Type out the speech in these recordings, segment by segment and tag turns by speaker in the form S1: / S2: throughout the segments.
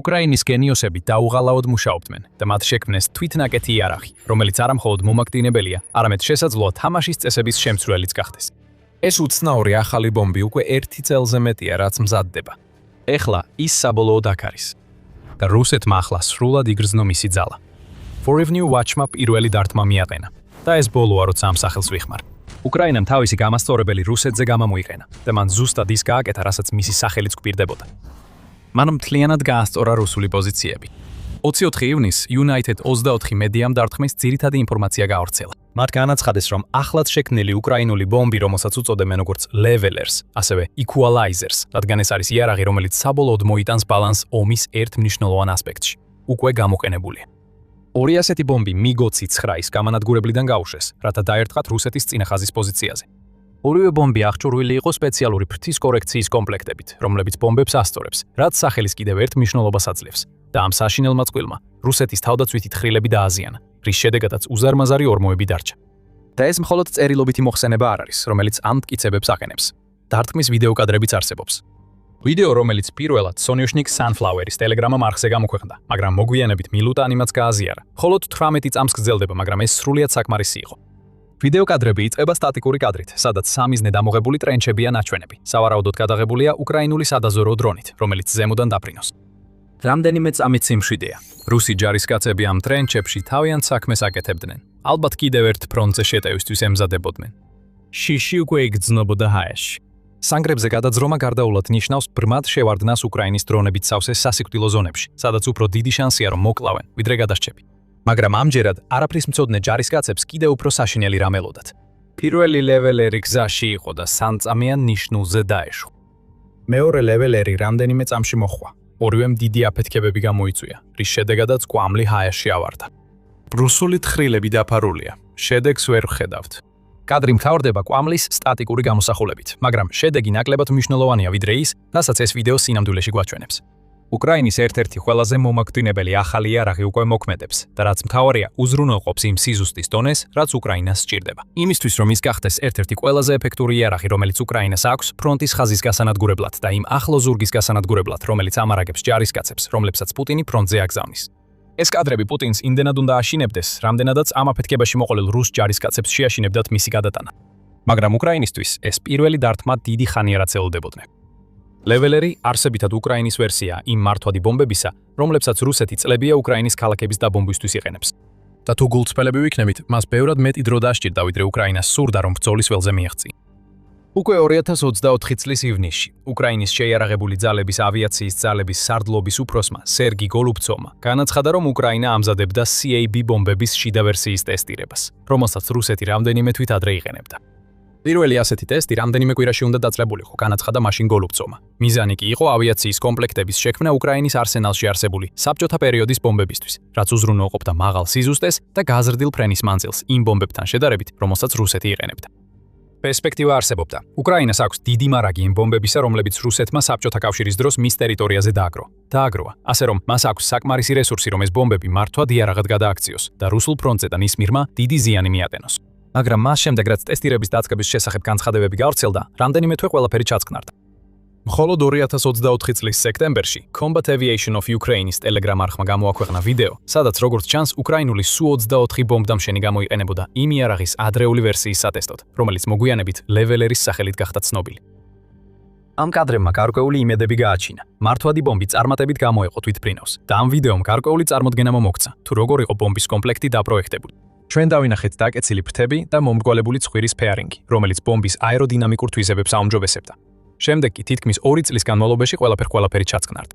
S1: უკრაინის გენიოსები დაუღალავად მუშაობდნენ და მათ შექმნეს თვითნაკეთი იარაღი, რომელიც არა მხოლოდ მომაკვდინებელია, არამედ შესაძლოა თამაშის წესების შემცვლელიც გახდეს. ეს უცნაური ახალი ბომბი უკვე 1 წელზე მეტია, რაც მზადდება. ეხლა ის საბოლოოდ აქ არის. და რუსეთმა ახლა სრულად იგრძნო მისი ძალა. Forevnew Watchma პირველი დარტმა მიაყენა და ეს ბოლოა, როცა ამ სახელს ვიხმარ. უკრაინამ თავისი გამასწორებელი რუსეთზე გამომოიყენა და მან ზუსტად ის გააკეთა, რასაც მისი სახელიც გვპირდებოდა. მან მთლიანად გაასწორა რუსული პოზიციები. 24 ივნისს United 24 მედიამ დარტყმის ძირითადი ინფორმაცია გაავრცელა. მათ განაცხადეს, რომ ახლად შექმნილი უკრაინული ბომბი, რომელსაც უწოდებენ როგორც levelers, ასევე equalizers, რადგან ეს არის იარაღი, რომელიც საბოლოოდ მოიტანს ბალანსს ომის ერთ მნიშვნელოვან ასპექტში, უკვე გამოყენებულია. ორი ასეთი ბომბი MiG-29-ის გამანადგურებლიდან გაუშვეს, რათა დაერტყათ რუსეთის წინახაზის პოზიციაზე. ორივე ბომბი აღჭურვილი იყო სპეციალური ფრთის კორექციის კომპლექტებით, რომლებიც ბომბებს ასწორებს, რაც სახელის კიდევ ერთ მნიშვნელობას აძლევს. და ამ საშინელმა წყვილმა რუსეთის თავდაცვითი თხრილები დააზიანა, რის შედეგადაც უზარმაზარი ორმოები დარჩა. და ეს მხოლოდ წერილობითი მოხსენება არ არის, რომელიც ამ მტკიცებებს აყენებს. დარტყმის ვიდეო კადრებიც არსებობს. ვიდეო, რომელიც პირველად Sonyushnik Sunflower-ის Telegram-ამ არხზე გამოქვეყნდა, მაგრამ მოგვიანებით მილუტანი მას გააზიარა. მხოლოდ 18 წამს გრძელდება, მაგრამ ეს სრულიად საკმარისი იყო. ვიდეო კადრები იწყება სტატიკური კადრით, სადაც სამიზნე დამოღებული ტრენჩებია ნაჩვენები. სავარაუდოდ გადაღებულია უკრაინული სადაზვერვო დრონით, რომელიც ზემოდან დაფრინოს. რამდენიმე წამით სიმშვიდეა. რუსი ჯარისკაცები ამ ტრენჩებში თავიანთ საქმეს აკეთებდნენ. ალბათ კიდევ ერთ ფრონტზე შეტევისთვის ემზადებოდნენ. შიში უკვე იგრძნობოდა ჰაერში. სანგრებზე გადაძრომა გარდაულად ნიშნავს ბრმად შევარდნას უკრაინის დრონებით სავსე სასიკვდილო ზონებში, სადაც უფრო დიდი შანსია, რომ მოკლავენ, ვიდრე გადარჩები. მაგრამ ამჯერად არაფრის მცოდნე ჯარისკაცებს კიდევ უფრო საშინელი რამ ელოდათ. პირველი ლეველერი გზაში იყო და სამწამიან ნიშნულზე დაეშვა. მეორე ლეველერი რამდენიმე წამში მოხვა. ორივემ დიდი აფეთქებები გამოიწვია, რის შედეგადაც კვამლი ჰაერში ავარდა. რუსული თხრილები დაფარულია. შედეგს ვერ ვხედავთ. კადრი მთავრდება კვამლის სტატიკური გამოსახულებით, მაგრამ შედეგი ნაკლებად მნიშვნელოვანია, ვიდრე ის, რასაც ეს ვიდეო სინამდვილეში გვაჩვენებს. უკრაინის ერთ-ერთი ყველაზე მომაკვდინებელი ახალი იარაღი უკვე მოქმედებს და რაც მთავარია, უზრუნველყოფს იმ სიზუსტის დონეს, რაც უკრაინას სჭირდება. იმისთვის, რომ ის გახდეს ერთ-ერთი ყველაზე ეფექტური იარაღი, რომელიც უკრაინას აქვს ფრონტის ხაზის გასანადგურებლად და იმ ახლო ზურგის გასანადგურებლად, რომელიც ამარაგებს ჯარისკაცებს, რომლებსაც პუტინი ფრონტზე აგზავნის. ეს კადრები პუტინს იმდენად უნდა აშინებდეს, რამდენადაც ამ აფეთქებაში მოყოლილ რუს ჯარისკაცებს შეაშინებდათ მისი გადატანა. მაგრამ უკრაინისთვის ეს პირველი დარტყმა დიდი ხანია რაც ელოდებოდნენ. ლეველერი არსებითად უკრაინის ვერსია იმ მართვადი ბომბებისა, რომლებსაც რუსეთი წლებია უკრაინის ქალაქების დაბომბვისთვის იყენებს. და თუ გულწრფელები ვიქნებით, მას ბევრად მეტი დრო დასჭირდა, ვიდრე უკრაინას სურდა, რომ ბრძოლის ველზე მიაღწია. უკვე 2024 წლის ივნისში უკრაინის შეიარაღებული ძალების ავიაციის ძალების სარდლობის უფროსმა სერგი გოლუბცოვმა განაცხადა, რომ უკრაინა ამზადებდა CAB ბომბების შიდა ვერსიის ტესტირებას, რომელსაც რუსეთი რამდენიმე თვით ადრე იყენებდა. პირველი ასეთი ტესტი რამდენიმე კვირაში უნდა დაწყებულიყო, განაცხადა მაშინ გოლუბცოვმა. მიზანი კი იყო ავიაციის კომპლექტების შექმნა უკრაინის არსენალში არსებული საბჭოთა პერიოდის ბომბებისთვის, რაც უზრუნველყოფდა მაღალ სიზუსტეს და გაზრდილ ფრენის მანძილს იმ ბომბებთან შედარებით, რომელსაც რუსეთი იყენებდა. პერსპექტივა არსებობდა. უკრაინას აქვს დიდი მარაგი იმ ბომბებისა, რომლებიც რუსეთმა საბჭოთა კავშირის დროს მის ტერიტორიაზე დააგროვა, ასე რომ მას აქვს საკმარისი რესურსი, რომ ეს ბომბები მართვად იარაღად გადააქციოს და რუსულ ფრონტზე ის მიღმა დიდი ზიანი მიატენოს. მაგრამ მას შემდეგ, რაც ტესტირების დაწყების შესახებ განცხადებები გავრცელდა, რამდენიმე თვე ყველაფერი ჩაწყნარდა. მხოლოდ 2024 წლის სექტემბერში Combat Aviation of Ukraine-ის Telegram არხმა გამოაქვეყნა ვიდეო, სადაც როგორც ჩანს, უკრაინული Su-24 ბომბდამშენი გამოიყენებოდა იმ იარაღის ადრეული ვერსიის სატესტოდ, რომელიც მოგვიანებით ლეველერის სახელით გახდა ცნობილი. ამ კადრებმა გარკვეული იმედები გააჩინა. მართვადი ბომბი წარმატებით გამოეყო თვითფრინავს და ამ ვიდეომ გარკვეული წარმოდგენა მომოქცა, თუ როგორ იყო ბომბის კომპლექტი დაპროექტებული. ჩვენ დავინახეთ დაკეცილი ფრთები და მომრგვალებული ცხვირის ფეარინგი, რომელიც ბომბის აეროდინამიკურ თვისებებს აუმჯობესებდა. შემდეგ კი თითქმის 2 წლის განმავლობაში ყველაფერი ჩაწყნარდა.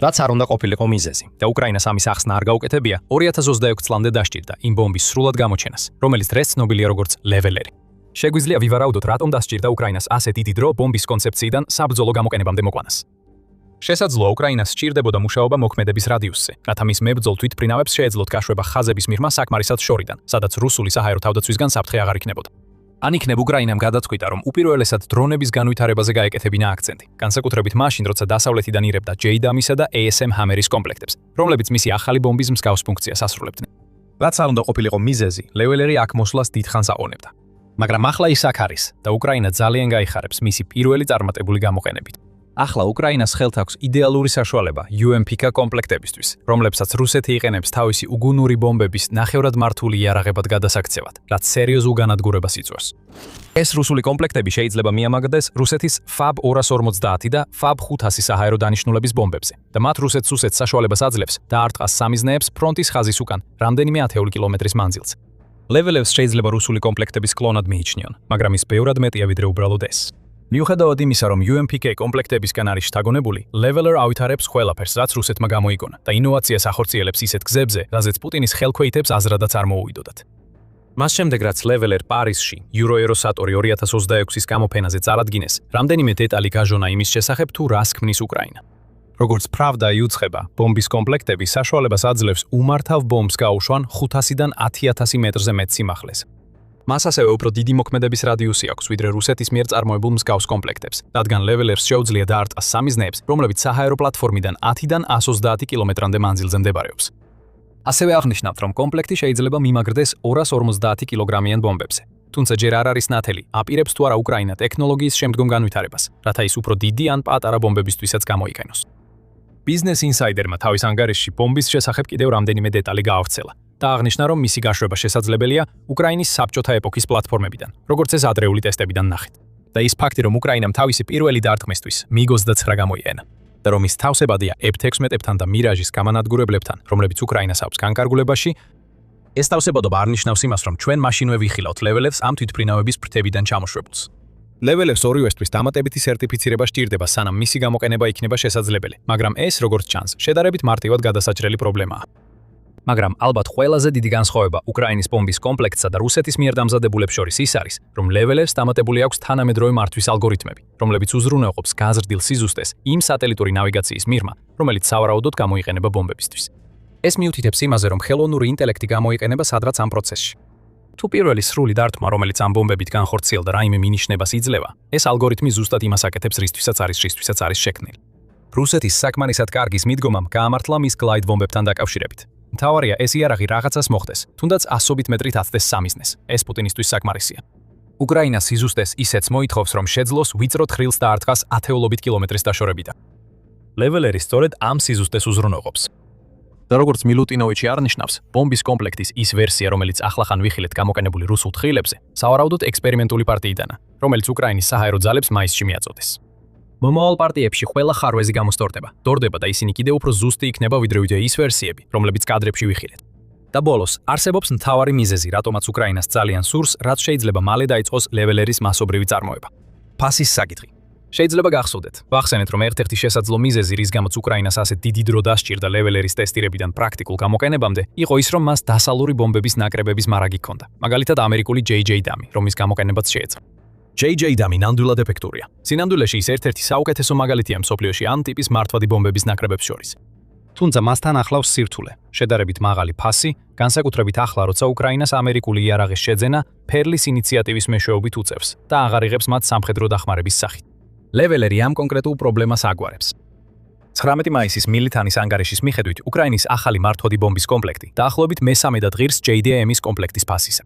S1: რაც არ უნდა ყოფილიყო მიზეზი და უკრაინას ამის ახსნა არ გაუკეთებია, 2026 წლამდე დასჭირდა იმ ბომბის სრულად გამოჩენას, რომელიც დღეს ცნობილია როგორც ლეველერი. შეგვიძლია ვივარაუდოთ, რატომ დასჭირდა უკრაინას ასე დიდი დრო ბომბის კონცეფციიდან საბრძოლო გამოყენებამდე მოყვანას. შესაძლოა უკრაინას სჭირდებოდა მუშაობა მოქმედების რადიუსზე, რათა მის მებრძოლ თვითფრინავებს შეეძლოთ გაშვება ხაზების მიღმა საკმარისად შორიდან, სადაც რუსული საჰაერო თავდაცვისგან საფრთხე აღარ იქნებოდა. ან იქნებ უკრაინამ გადაწყვიტა, რომ უპირველესად დრონების განვითარებაზე გაეკეთებინა აქცენტი, განსაკუთრებით მაშინ, როცა დასავლეთიდან ირებდა JDAM-ისა და ASM Hammer-ის კომპლექტებს, რომლებიც მისი ახალი ბომბის მსგავს ფუნქციას ასრულებდნენ. რაც არ უნდა ყოფილიყო მიზეზი, ლეველერი აქ მოსვლას დიდხანს აყონებდა. მაგრამ ახლა ის აქ არის და უკრაინა ძალიან გაიხარებს მისი პირველი წარმატებული გამოყენებით. ახლა უკრაინას ხელთ აქვს იდეალური საშუალება UMPK კომპლექტებისთვის, რომლებსაც რუსეთი იყენებს თავისი უგუნური ბომბების ნახევრად მართული იარაღებად გადასაქცევად, რაც სერიოზულ განადგურებას იწვევს. ეს რუსული კომპლექტები შეიძლება მიამაგდეს რუსეთის FAB-250 და FAB-500 საჰაერო დანიშნულების ბომბებზე და მათ რუსეთს საშუალებას აძლევს დაარტყას სამიზნეებს ფრონტის ხაზის უკან რამდენიმე ათეული კილომეტრის მანძილზე. ლეველებს შეიძლება რუსული კომპლექტების კლონად მიიჩნიონ, მაგრამ ის ბევრად მეტია ვიდრე უბრალოდ ეს. მიუხედავად იმისა, რომ UMPK კომპლექტებისგან არის შთაგონებული, Leveler ავითარებს ყველაფერს, რაც რუსეთმა გამოიგონა და ინოვაციას ახორციელებს ისეთ გზებზე, რაზეც პუტინის ხელქვეითებს აზრადაც არ მოუვიდოდათ. მას შემდეგ, რაც Leveler პარიზში Euro-Eurosatory 2026-ის გამოფენაზე წარადგინეს, რამდენიმე დეტალი გაჟონა იმის შესახებ, თუ რას ქმნის უკრაინა. როგორც Pravda იუცხება, ბომბის კომპლექტები საშუალებას აძლევს უმართავ ბომბს გაუშვან 500-დან 10,000 მეტრზე მეტ სიმაღლეზე. მას ასევე უფრო დიდი მოქმედების რადიუსი აქვს, ვიდრე რუსეთის მიერ წარმოებულ მსგავს კომპლექტებს, რადგან Levelers შეუძლია დაარტყას სამიზნეებს, რომლებიც საჰაერო პლატფორმიდან 10-დან 130 კილომეტრამდე მანძილზე მდებარეობს. ასევე აღნიშნავთ, რომ კომპლექტი შეიძლება მიმაგრდეს 250 კილოგრამიან ბომბებზე. თუმცა ჯერ არ არის ნათელი, აპირებს თუ არა უკრაინა ტექნოლოგიის შემდგომ განვითარებას, რათა ის უფრო დიდი ან პატარა ბომბებისთვისაც გამოიყენოს. Business Insider-მა თავის ანგარიშში ბომბის შესახებ კიდევ რამდენიმე დეტალი გაავრცელა და აღნიშნა, რომ მისი გაშვება შესაძლებელია უკრაინის საბჭოთა ეპოქის პლატფორმებიდან, როგორც ეს ადრეული ტესტებიდან ნახეთ. და ის ფაქტი, რომ უკრაინამ თავისი პირველი დარტყმისთვის MiG-29 გამოიყენა და რომ ის თავსებადია F-16-ებთან და Mirage-ის გამანადგურებლებთან, რომლებიც უკრაინას აქვს განკარგულებაში, ეს თავსებადობა არ ნიშნავს იმას, რომ ჩვენ მაშინვე ვიხილავთ Levelers ამ თვითმფრინავების ფრთებიდან ჩამოშრებულს. Levelers ორივესთვის დამატებითი სერტიფიცირება სჭირდება, სანამ მისი გამოყენება იქნება შესაძლებელი, მაგრამ ეს, როგორც ჩანს, შედარებით მარტივად გადასაჭრელი პრობლემაა. მაგრამ ალბათ ყველაზე დიდი განსხვავება უკრაინის ბომბის კომპლექტსა და რუსეთის მიერ დამზადებულებს შორის ის არის, რომ Levelers დამატებული აქვს თანამედროვე მართვის ალგორითმები, რომლებიც უზრუნველყოფს გაზრდილ სიზუსტეს იმ სატელიტური ნავიგაციის მიღმა, რომელიც სავარაუდოდ გამოიყენება ბომბებისთვის. ეს მიუთითებს იმაზე, რომ ხელოვნური ინტელექტი გამოიყენება სადღაც ამ პროცესში. თუ პირველი სრული დარტყმა, რომელიც ამ ბომბებით განხორციელდა რაიმე მინიშნებას იძლევა, ეს ალგორითმი ზუსტად იმას აკეთებს, რისთვისაც არის შექმნილი. რუსეთის საკმარისად კარგის მიდგომამ გაამართლა მის გლაიდ ბომბებთან დაკავშირებით. მთავარია ეს იარაღი რაღაცას მოხდეს, თუნდაც 100 მეტრით აცდეს სამიზნეს. ეს პუტინისთვის საკმარისია. უკრაინას სიზუსტეს ისეც მოითხოვს, რომ შეძლოს ვიწრო თხრილს დაარტყას ათეულობით კილომეტრის დაშორებიდან. Leveleri სწორედ ამ სიზუსტეს უზრუნველყოფს. და როგორც მილუტინოვიჩი არნიშნავს, ბომბის კომპლექტის ის ვერსია, რომელიც ახლახან ვიხილეთ გამოყენებული რუსულ თხრილებზე, სავარაუდოდ ექსპერიმენტული პარტიიდანა, რომელიც უკრაინის საჰაერო ძალებს მაისში მიაწოდეს. მომავალ პარტიებში ყველა ხარვეზი გამოსტორდება და ისინი კიდევ უფრო ზუსტი იქნება ვიდრე ის ვერსიები, რომლებიც კადრებში ვიხილეთ. და ბოლოს, არსებობს მთავარი მიზეზი, რატომაც უკრაინას ძალიან სურს, რაც შეიძლება მალე დაიწყოს Levelers მასობრივი წარმოება. ფასის საკითხი. შეიძლება გახსოვდეთ, ვახსენეთ, რომ ერთ-ერთი შესაძლო მიზეზი, რის გამოც უკრაინას ასეთ დიდი დრო დასჭირდა Levelers ტესტირებიდან პრაქტიკულ გამოყენებამდე, იყო ის, რომ მას დასალური ბომბების ნაკრებების მარაგი ჰქონდა, მაგალითად ამერიკული JJ Dummy, რომის გამოყენებაც შეეძლო. JJ Dummy ნამდვილად ეფექტურია. სინამდვილეში ის ერთ-ერთი საუკეთესო მაგალითია მსოფლიოში ამ ტიპის მართვადი ბომბების ნაკრებებს შორის. თუმცა მასთან ახლავს სირთულე, შედარებით მაღალი ფასი, განსაკუთრებით ახლა, როცა უკრაინას ამერიკული იარაღის შეძენა Perlis ინიციატივის მეშვეობით უწევს და აღარ იღებს მათ სამხედრო დახმარების სახით. Leveleri ამ კონკრეტულ პრობლემას აგვარებს. 19 მაისის მილიტანის ანგარიშის მიხედვით, უკრაინის ახალი მართვადი ბომბის კომპლექტი დაახლოებით მესამედად ღირს JDAM-ის კომპლექტის ფასისა.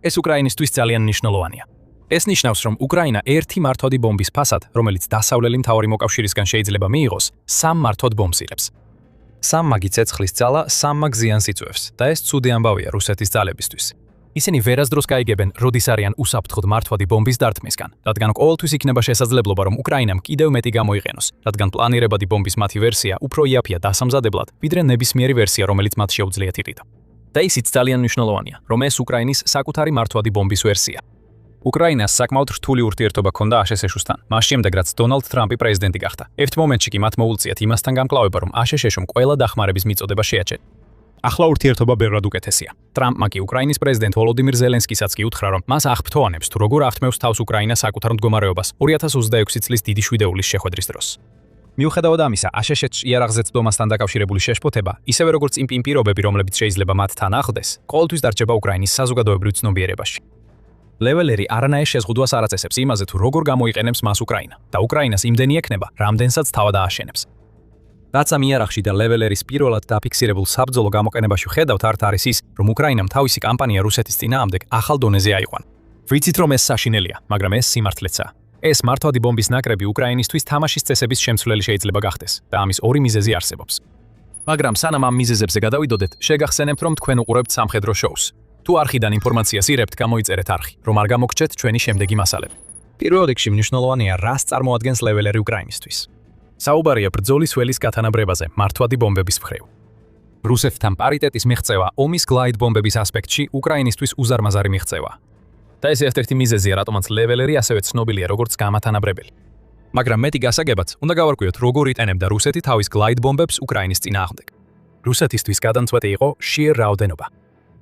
S1: ეს უკრაინისთვის ძალიან მნიშვნელოვანია. ეს ნიშნავს, რომ უკრაინა ერთი მართვადი ბომბის ფასად, რომელიც დასავლელი მთავარი მოკავშირისგან შეიძლება მიიღოს, 3 მართვად ბომბს იღებს. 3 მაგი ცეცხლის ძალა 3 მაგ ზიანს იწვევს და ეს ცუდი ამბავია რუსეთის ძალებისთვის. ისინი ვერასდროს გაიგებენ, როდის არიან უსაფრთხოდ მართვადი ბომბის დარტყმისგან, რადგან ყოველთვის იქნება შესაძლებლობა, რომ უკრაინამ კიდევ მეტი გამოიყენოს, რადგან პლანირებადი ბომბის მათი ვერსია უფრო იაფია დასამზადებლად, ვიდრე ნებისმიერი ვერსია, რომელიც მათ შეუძლიათ იყიდო. და ისიც ძალიან მნიშვნელოვანია, რომ ეს უკრაინის საკუთარი მართვადი ბომბის ვერსია. უკრაინას საკმაოდ რთული ურთიერთობა ჰქონდა აშშ-თან, მას შემდეგ რაც დონალდ ტრამპი პრეზიდენტი გახდა. ერთ მომენტში კი მათ მოულწიათ იმასთან გამკლავება, რომ აშშ-მ ყველა დახმარების მიწოდება შეაჩერა. ახლა ურთიერთობა ბევრად უკეთესია. ტრამპმა კი უკრაინის პრეზიდენტ ვოლოდიმირ ზელენსკისაც კი უთხრა, რომ მას აღფრთოვანებს თუ როგორ აღთმევს თავს უკრაინა საკუთარ მდგომარეობას 2026 წლის დიდი შვიდეულის შეხვედრის დროს. მიუხედავად ამისა, აშშ-ს იარაღზე წვდომასთან დაკავშირებული შეშფოთება, ისევე როგორც იმ პირობები, რომლებიც შეიძლება მათთან ახლდეს, ყოველთვის დარჩება უკრაინის საზოგადოებრივ ცნობიერებაში. Leveleri არანაირ შეზღუდვას არ აწესებს იმაზე, თუ როგორ გამოიყენებს მას უკრაინა და უკრაინას იმდენი ექნება, რამდენსაც თავად ააშენებს. რაც ამ იარაღში და Leveleris პირველად დაფიქსირებულ საბრძოლო გამოყენებაში ხედავთ, არის ის, რომ უკრაინამ თავისი კამპანია რუსეთის წინააღმდეგ ახალ დონეზე აიყვანა. ვიცით, რომ ეს საშინელია, მაგრამ ეს სიმართლეცაა. ეს მართვადი ბომბის ნაკრები უკრაინისთვის თამაშის წესების შემცვლელი შეიძლება გახდეს და ამის ორი მიზეზი არსებობს. მაგრამ სანამ ამ მიზეზებზე გადავიდოდეთ, შეგახსენებთ, რომ თქვენ უყურებთ სამხედრო შოუს. თუ არხიდან ინფორმაციას ირებთ, გამოიწერეთ არხი, რომ არ გამოგრჩეთ ჩვენი შემდეგი მასალები. პირველ რიგში მნიშვნელოვანია, რას წარმოადგენს ლეველერი უკრაინისთვის. საუბარია ბრძოლის ველის გათანაბრებაზე მართვადი ბომბების მხრივ. რუსეთთან პარიტეტის მიღწევა ომის გლაიდ ბომბების ასპექტში უკრაინისთვის უზარმაზარი მიღწევა. და ეს ერთ-ერთი მიზეზია, რატომაც ლეველერი ასევე ცნობილია როგორც გამათანაბრებელი. მაგრამ მეტი გასაგებად, უნდა გავარკვიოთ, როგორ იტანებდა რუსეთი თავის გლაიდ ბომბებს უკრაინის წინააღმდეგ. რუსეთისთვის გადამწყვეტი იყო შეერ რაოდენობა.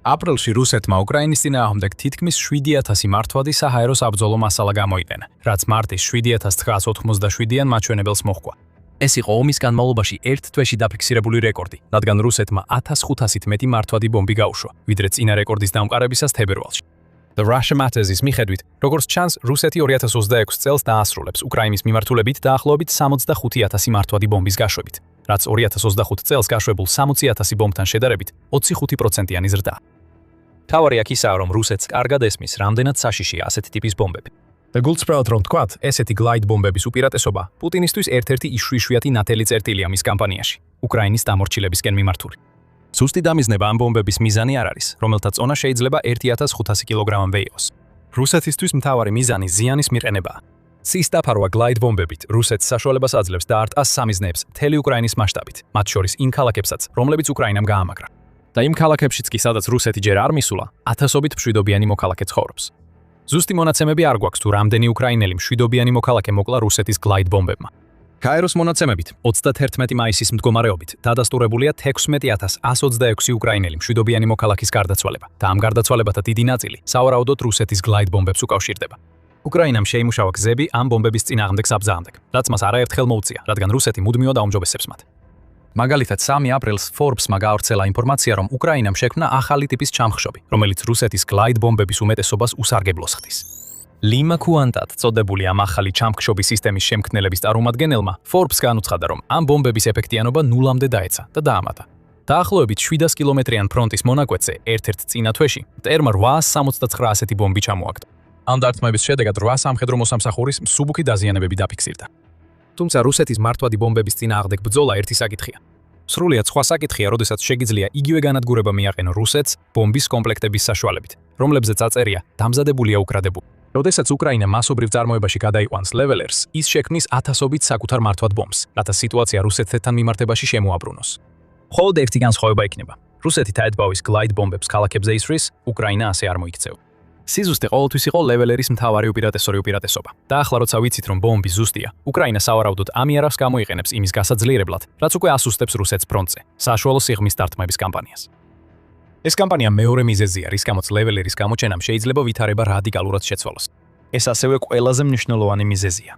S1: აპრილში რუსეთმა უკრაინის წინააღმდეგ თითქმის 7000 მართვადი საჰაერო საბრძოლო მასალა გამოიყენა, რაც მარტის 7987-დან მაჩვენებელს მოჰყვა. ეს იყო ომის განმავლობაში ერთ თვეში დაფიქსირებული რეკორდი, რადგან რუსეთმა 1500-ით მეტი მართვადი ბომბი გაუშვა, ვიდრე წინა რეკორდის დამყარებისას თებერვალში. The Russia Matters-ის მიხედვით, როგორც ჩანს, რუსეთი 2026 წელს დაასრულებს უკრაინის მიმართულებით დაახლოებით 65000 მართვადი ბომბის გაშვებით, რაც 2025 წელს გაშვებულ 60000 ბომბთან შედარებით 25%-იანი ზრდა. თავარი აქ ისაა, რომ რუსეთს კარგად ესმის, რამდენად საშიშია ასეთი ტიპის ბომბები. და გულწრფელად რომ თქვათ, ესეთი გლაიდ ბომბების უპირატესობა პუტინისთვის ერთ-ერთი იშვიათი ნათელი წერტილია მის კამპანიაში, უკრაინის დამორჩილებისკენ მიმართული. სუსტი დამიზნება ამ ბომბების მიზანი არ არის, რომელთა წონა შეიძლება 1500 კილოგრამამდე იყოს. რუსეთისთვის მთავარი მიზანი ზიანის მიყენებაა. ცის დაფარვა გლაიდ ბომბებით რუსეთს საშუალებას აძლევს დაარტყას სამიზნეებს მთელი უკრაინის მასშტაბით, მათ შორის იმ ქალაქებსაც, რომლებიც უკრაინამ გაამაგრა. და იმ ქალაქებშიც კი, სადაც რუსეთი ჯერ არ მისულა, ათასობით მშვიდობიანი მოქალაქე ცხოვრობს. ზუსტი მონაცემები არ გვაქვს, თუ რამდენი უკრაინელი მშვიდობიანი მოქალაქე მოკლა რუსეთის გლაიდ ბომბებმა. კაიროს მონაცემებით 31 მაისის მდგომარეობით დადასტურებულია 16126 უკრაინელი მშვიდობიანი მოქალაქის გარდაცვალება და ამ გარდაცვალებათა დიდი ნაწილი სავარაუდოდ რუსეთის გლაიდ ბომბებს უკავშირდება. უკრაინამ შეიმუშავა გზები ამ ბომბების წინააღმდეგ საბრძანდებ, რაც მას არაერთხელ მოუწია, რადგან რუსეთი მუდმივად აუმჯობესებს მათ. მაგალითად 3 აპრილს Forbes-მა გაავრცელა ინფორმაცია, რომ უკრაინამ შექმნა ახალი ტიპის ჩამხშობი, რომელიც რუსეთის გლაიდ ბომბების უმეტესობას უსარგებლოს ხდის. Lima Quantat წოდებული ამ ახალი ჩამხშობის სისტემის შემქმნელების წარმომადგენელმა Forbes განუცხადა, რომ ამ ბომბების ეფექტიანობა ნულამდე დაეცა და დაამატა. დაახლოებით 700 კილომეტრიან ფრონტის მონაკვეთზე ერთ-ერთ წინა თვეში მტერმა 869 ასეთი ბომბი ჩამოაგდო. ამ დარტყმების შედეგად 8 სამხედრო მოსამსახურის მსუბუქი დაზიანებები დაფიქსირდა. თუმცა რუსეთის მართვადი ბომბების წინააღმდეგ ბრძოლა ერთი საკითხია. სრულიად სხვა საკითხია, როდესაც შეგიძლია იგივე განადგურება მიაყენო რუსეთს ბომბის კომპლექტების საშუალებით, რომლებზეც აწერია დამზადებულია უკრადებული. როდესაც უკრაინა მასობრივ წარმოებაში გადაიყვანს ლეველერს, ის შექმნის ათასობით საკუთარ მართვად ბომბს, რათა სიტუაცია რუსეთთან მიმართებაში შემოაბრუნოს. მხოლოდ ერთი განსხვავება იქნება. რუსეთი თაეთბავის გლაიდ ბომბებს ქალაქებზე ისვრის, უკრაინა ასე არ მოიქცევა. სიზუსტე ყოველთვის იყო ლეველერის მთავარი უპირატესობა. და ახლა როცა ვიცით, რომ ბომბი ზუსტია, უკრაინა სავარაუდოდ ამ იარაღს გამოიყენებს იმის გასაძლიერებლად, რაც უკვე ასუსტებს რუსეთს ფრონტზე, საშუალო სიღრმის დარტყმების კამპანიას. ეს კამპანია მეორე მიზეზია, რის გამოც ლეველერის გამოჩენამ შეიძლება ვითარება რადიკალურად შეცვალოს. ეს ასევე ყველაზე მნიშვნელოვანი მიზეზია.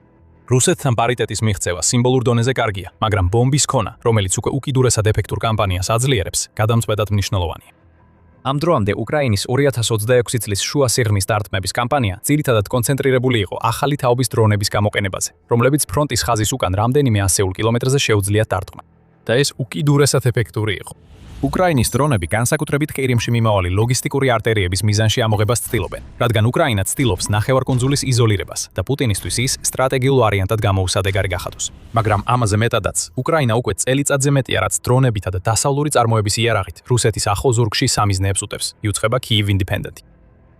S1: რუსეთთან პარიტეტის მიღწევა სიმბოლურ დონეზე კარგია, მაგრამ ბომბის ქონა, რომელიც უკვე უკიდურესად ეფექტურ კამპანიას აძლიერებს, გადამწყვეტად მნიშვნელოვანია. ამ დროამდე უკრაინის 2026 წლის შუა სიღრმის დარტყმების კამპანია ძირითადად კონცენტრირებული იყო ახალი თაობის დრონების გამოყენებაზე, რომლებიც ფრონტის ხაზის უკან რამდენიმე ასეულ კილომეტრზე შეუძლიათ დარტყმა. და ეს უკიდურესად ეფექტური იყო. უკრაინის დრონები განსაკუთრებით ყირიმში მიმავალი ლოგისტიკური არტერიების მიზანში ამოღებას ცდილობენ, რადგან უკრაინა ცდილობს ნახევარკუნძულის იზოლირებას და პუტინისთვის ის სტრატეგიულ ვარიანტად გამოუსადეგარი გახადოს. მაგრამ ამაზე მეტადაც, უკრაინა უკვე წელიწადზე მეტია, რაც დრონებითა და დასავლური წარმოების იარაღით რუსეთის ახლო ზურგში სამიზნეებს უტევს, იუწყება Kyiv Independent.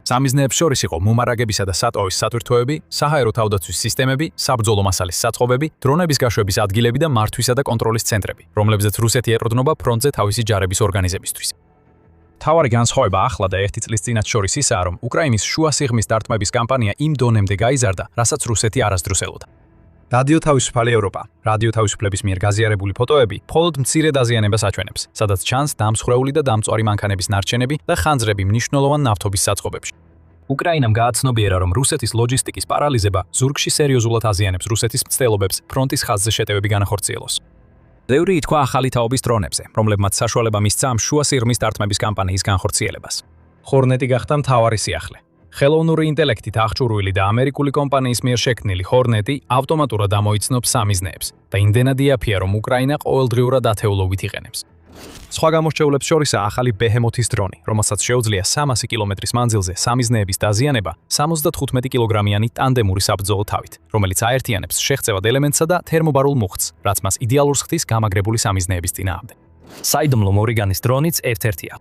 S1: სამიზნეებს შორის იყო მომარაგებისა და სატყოვის სათვირთოები, საჰაერო თავდაცვის სისტემები, საბრძოლო მასალის საწყობები, დრონების გაშვების ადგილები და მართვისა და კონტროლის ცენტრები, რომლებზეც რუსეთი ეყრდნობა ფრონტზე თავისი ჯარების ორგანიზებისთვის. მთავარი განსხვავება ახლა და ერთი წლის წინათ შორის ისაა, რომ უკრაინის შუა სიღრმის დარტყმების კამპანია იმ დონემდე გაიზარდა, რასაც რუსეთი არასდროს ელოდა. რადიო თავისუფალი ევროპა, რადიო თავისუფლების მიერ გაზიარებული ფოტოები მხოლოდ მცირე დაზიანებას აჩვენებს, სადაც ჩანს დამსხვრეული და დამწვარი მანქანების ნარჩენები და ხანძრები მნიშვნელოვან ნავთობის საწყობებში. უკრაინამ გააცნობიერა, რომ რუსეთის ლოჯისტიკის პარალიზება ზურგში სერიოზულად აზიანებს რუსეთის მცდელობებს ფრონტის ხაზზე შეტევები განახორციელოს. ბევრი ითქვა ახალი თაობის დრონებზე, რომლებმაც საშუალება მისცა ამ შუა სიღრმის დარტყმების კამპანიის განხორციელებას. Hornet-ი გახდა მთავარი სიახლე. ხელოვნური ინტელექტით აღჭურვილი და ამერიკული კომპანიის მიერ შექმნილი Hornet-ი ავტომატურად ამოიცნობს სამიზნეებს და იმდენად იაფია, რომ უკრაინა ყოველდღიურად ათეულობით იყენებს. სხვა გამორჩეულებს შორისაა ახალი ბეჰემოთის დრონი, რომელსაც შეუძლია 300 კილომეტრის მანძილზე სამიზნეების დაზიანება 75 კილოგრამიანი ტანდემური საბრძოლო თავით, რომელიც აერთიანებს შეღწევად ელემენტსა და თერმობარულ მუხტს, რაც მას იდეალურს ხდის გამაგრებული სამიზნეების წინააღმდეგ. საიდუმლო მორიგანის დრონიც ერთ-ერთია.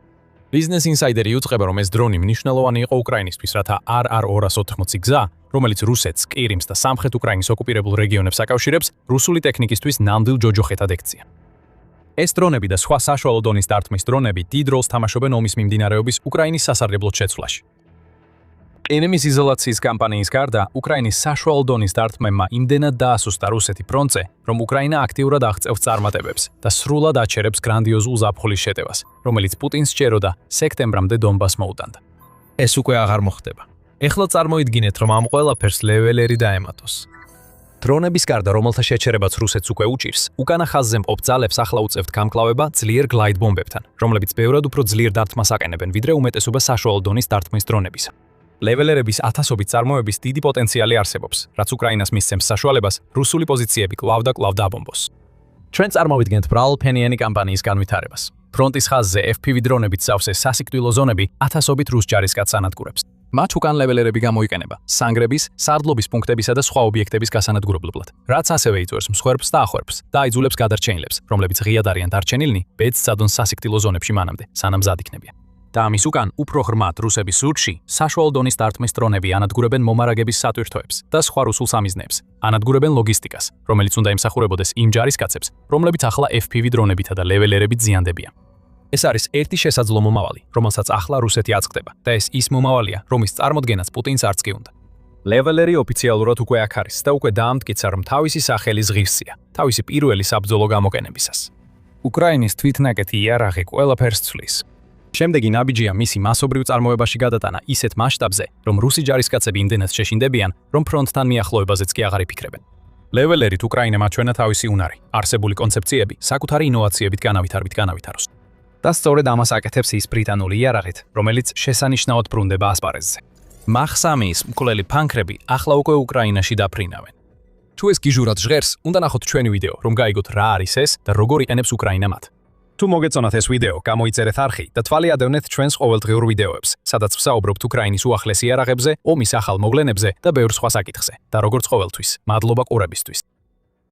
S1: Business Insider-ი უწყება, რომ ეს დრონი მნიშვნელოვანი იყო უკრაინისთვის, რათა RR-280 გზა, რომელიც რუსეთს, ყირიმს და სამხრეთ უკრაინის ოკუპირებულ რეგიონებს აკავშირებს, რუსული ტექნიკისთვის ნამდვილ ჯოჯოხეთად ექცია. ეს დრონები და სხვა საშუალო დონის დარტყმის დრონები დიდ როლს თამაშობენ ომის მიმდინარეობის უკრაინის სასარგებლოდ შეცვლაში. ყირიმის იზოლაციის კამპანიის გარდა, უკრაინის საშუალო დონის დარტყმებმა იმდენად დაასუსტა რუსეთი ფრონტზე, რომ უკრაინა აქტიურად აღწევს წარმატებებს და სრულად აჩერებს გრანდიოზულ ზაფხულის შეტევას, რომელიც პუტინს სჯეროდა სექტემბრამდე დონბასს მოუტანდა. ეს უკვე აღარ მოხდება. ეხლა წარმოიდგინეთ, რომ ამ ყველაფერს ლეველერი დაემატოს. დრონების გარდა, რომელთა შეჩერებაც რუსეთს უკვე უჭირს, უკანა ხაზზე მყოფ ძალებს ახლა უწევთ გამკლავება ძლიერ გლაიდ ბომბებთან, რომლებიც ბევრად უფრო ძლიერ დარტყმას აყენებენ, ვიდრე უმეტესობა საშუალო დონის დარტყმის დრონებისა. ლეველერების ათასობით წარმოების დიდი პოტენციალი არსებობს, რაც უკრაინას მისცემს საშუალებას რუსული პოზიციები კვლავ და კვლავ დაბომბოს. ჩვენ წარმოვიდგენთ ბრალფენიანი კამპანიის განვითარებას. ფრონტის ხაზზე FPV დრონებით სავსე სასიკვდილო ზონები ათასობით რუს ჯარისკაცს ანადგურებს. მათ უკან ლეველერები გამოიყენება სანგრების, სარდლობის პუნქტებისა და სხვა ობიექტების გასანადგურებლად, რაც ასევე იწვევს მსხვერპლს და ახორბს და აიძულებს გადარჩენილებს, რომლებიც ღიად არიან დარჩენილნი, ბედს წადონ სასიკვდილო ზონებში მანამდე, სანამ მზად იქნებიან. და ამის უკან უფრო ღრმად რუსების სურჩი საშუალო დონის დარტყმის დრონები ანადგურებენ მომარაგების სატვირთოებს და სხვა რუსულ სამიზნეებს, ანადგურებენ ლოგისტიკას, რომელიც უნდა ემსახურებოდეს იმ ჯარისკაცებს, რომლებიც ახლა FPV დრონებითა და ლეველერებით ზიანდებიან. ეს არის ერთი შესაძლო მომავალი, რომელსაც ახლა რუსეთი აწყდება და ეს ის მომავალია, რომის წარმოდგენაც პუტინს არც კი უნდა. ლეველერი ოფიციალურად უკვე აქ არის და უკვე დაამტკიცა, რომ თავისი სახელი ზღივსია, თავისი პირველი საბრძოლო გამოყენებისას. უკრაინის თვითნაკეთი იარაღი ყველაფერს ცვლის. შემდეგი ნაბიჯია მისი მასობრივ წარმოებაში გადატანა ისეთ მასშტაბზე, რომ რუსი ჯარისკაცები იმდენად შეშინდებიან, რომ ფრონტთან მიახლოებაზეც კი აღარ იფიქრებენ. ლეველერით უკრაინამ აჩვენა თავისი უნარი, არსებული კონცეფციები საკუთარი ინოვაციებით განავითაროს. და სწორედ ამას აკეთებს ის ბრიტანული იარაღით, რომელიც შესანიშნავად ბრუნდება ასპარეზზე. მახსამიის მკვლელი ფანქრები ახლა უკვე უკრაინაში დაფრინავენ. თუ ეს გიჟურად ჟღერს, უნდა ნახოთ ჩვენი ვიდეო, რომ გაიგოთ რა არის ეს და როგორ იყენებს უკრაინა მათ. თუ მოგეწონათ ეს ვიდეო, გამოიწერეთ არხი და თვალი ადევნეთ ჩვენს ყოველდღიურ ვიდეოებს, სადაც ვსაუბრობთ უკრაინის უახლეს იარაღებზე, ომის ახალ მოვლენებზე და ბევრ სხვა საკითხზე. და როგორც ყოველთვის, მადლობა ყურებისთვის.